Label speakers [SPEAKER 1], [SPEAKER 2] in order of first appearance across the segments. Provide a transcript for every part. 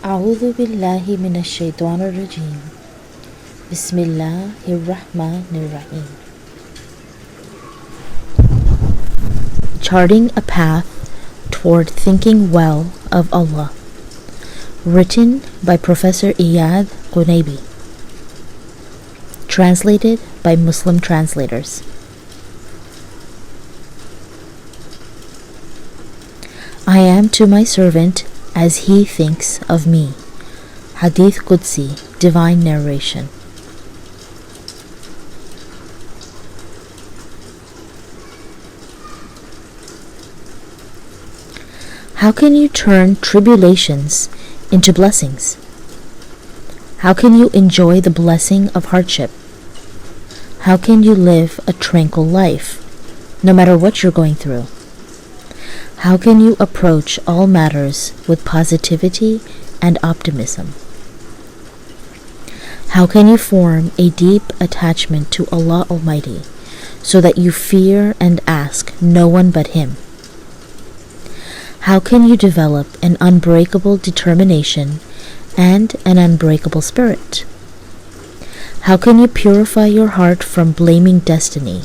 [SPEAKER 1] أعوذ بالله من الشيطان الرجيم. بسم الله الرحمن الرحيم. Charting a path toward thinking well of Allah. Written by Professor Eyad Qunaibi. Translated by Muslim translators. I am to my servant as he thinks of me. Hadith Qudsi, divine narration. How can you turn tribulations into blessings? How can you enjoy the blessing of hardship? How can you live a tranquil life, no matter what you're going through? How can you approach all matters with positivity and optimism? How can you form a deep attachment to Allah Almighty so that you fear and ask no one but Him? How can you develop an unbreakable determination and an unbreakable spirit? How can you purify your heart from blaming destiny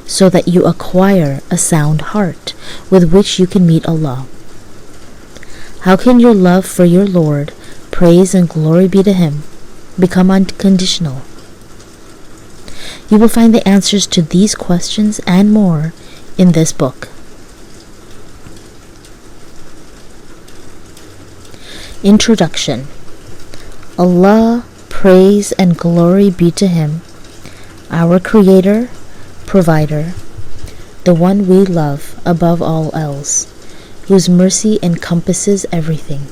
[SPEAKER 1] so that you acquire a sound heart with which you can meet Allah? How can your love for your Lord, praise and glory be to Him, become unconditional? You will find the answers to these questions and more in this book. Introduction. Allah, praise and glory be to Him, our Creator, Provider, the one we love above all else, whose mercy encompasses everything.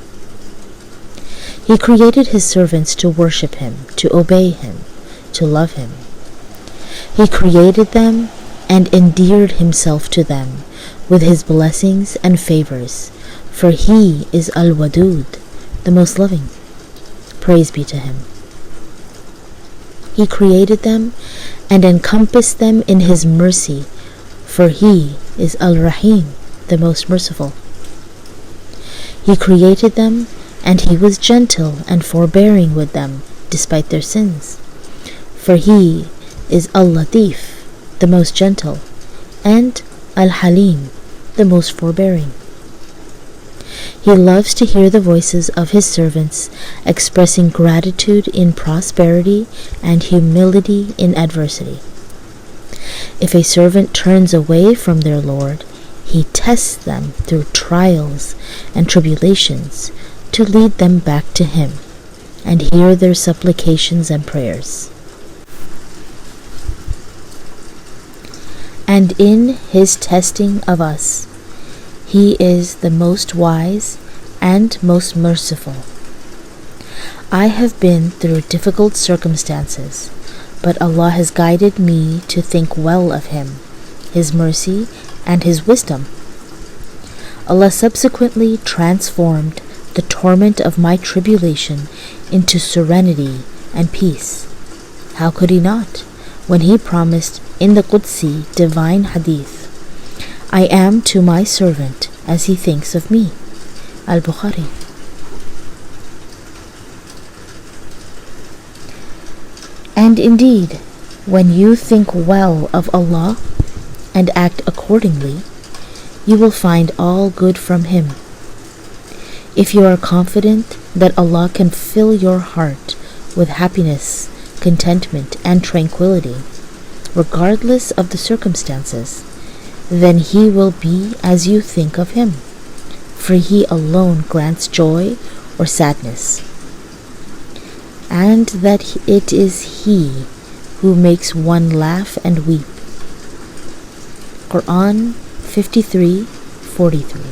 [SPEAKER 1] He created His servants to worship Him, to obey Him, to love Him. He created them and endeared Himself to them with His blessings and favors, for He is Al-Wadud, the most loving. Praise be to Him. He created them and encompassed them in His mercy, for He is Al-Rahim, the most merciful. He created them and He was gentle and forbearing with them despite their sins, for He is Al-Latif, the most gentle, and Al-Halim, the most forbearing. He loves to hear the voices of His servants expressing gratitude in prosperity and humility in adversity. If a servant turns away from their Lord, He tests them through trials and tribulations to lead them back to Him and hear their supplications and prayers. And in His testing of us, He is the most wise and most merciful. I have been through difficult circumstances, but Allah has guided me to think well of Him, His mercy, and His wisdom. Allah subsequently transformed the torment of my tribulation into serenity and peace. How could He not, when He promised in the Qudsi divine hadith, I am to my servant as he thinks of me. Al-Bukhari. And indeed, when you think well of Allah and act accordingly, you will find all good from Him. If you are confident that Allah can fill your heart with happiness, contentment, and tranquility, regardless of the circumstances, then He will be as you think of Him, for He alone grants joy or sadness, and that it is He who makes one laugh and weep. Quran 53:43.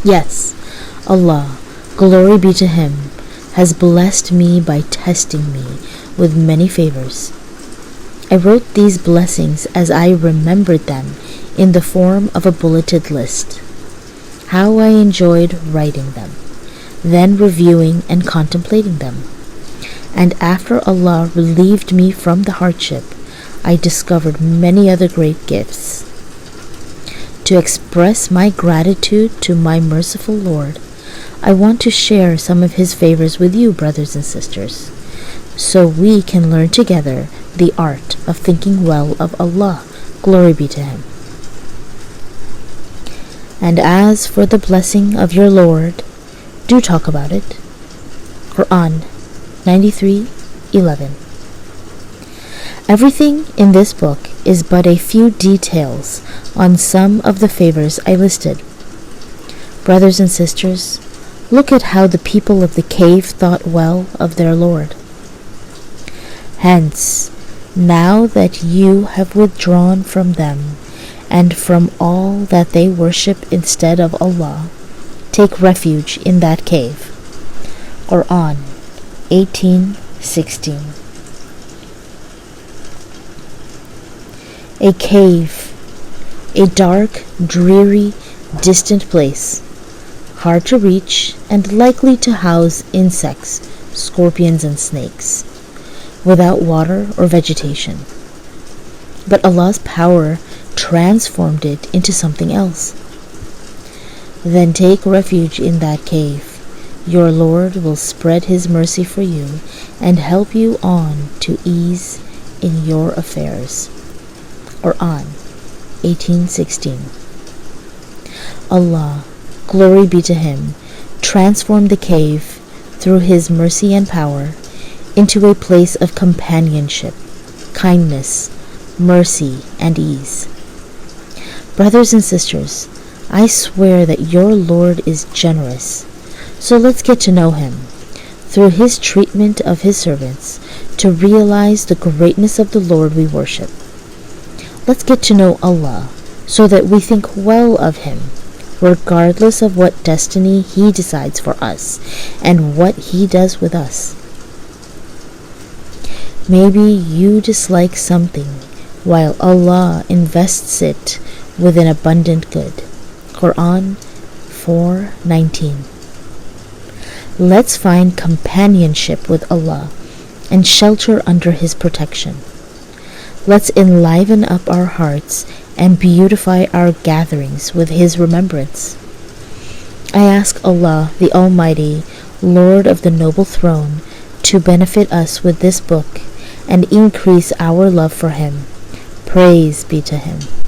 [SPEAKER 1] Yes, Allah, glory be to Him, has blessed me by testing me with many favors. I wrote these blessings as I remembered them in the form of a bulleted list. How I enjoyed writing them, then reviewing and contemplating them. And after Allah relieved me from the hardship, I discovered many other great gifts. To express my gratitude to my merciful Lord, I want to share some of his favors with you, brothers and sisters, so we can learn together the art of thinking well of Allah. Glory be to him. And as for the blessing of your Lord, do talk about it. Quran 93:11. Everything in this book is but a few details on some of the favors I listed. Brothers and sisters, look at how the people of the cave thought well of their Lord. Hence, now that you have withdrawn from them and from all that they worship instead of Allah, take refuge in that cave. Quran 18:16. A cave, a dark, dreary, distant place, hard to reach and likely to house insects, scorpions and snakes, without water or vegetation. But Allah's power transformed it into something else. Then take refuge in that cave. Your Lord will spread his mercy for you and help you on to ease in your affairs. Quran 18:16. Allah, glory be to him, transformed the cave through his mercy and power into a place of companionship, kindness, mercy, and ease. Brothers and sisters, I swear that your Lord is generous, so let's get to know him through his treatment of his servants to realize the greatness of the Lord we worship. Let's get to know Allah so that we think well of him, regardless of what destiny he decides for us and what he does with us. Maybe you dislike something while Allah invests it with an abundant good. Quran 4:19. Let's find companionship with Allah and shelter under his protection. Let's enliven up our hearts and beautify our gatherings with his remembrance. I ask Allah, the Almighty, Lord of the Noble Throne, to benefit us with this book and increase our love for him. Praise be to him.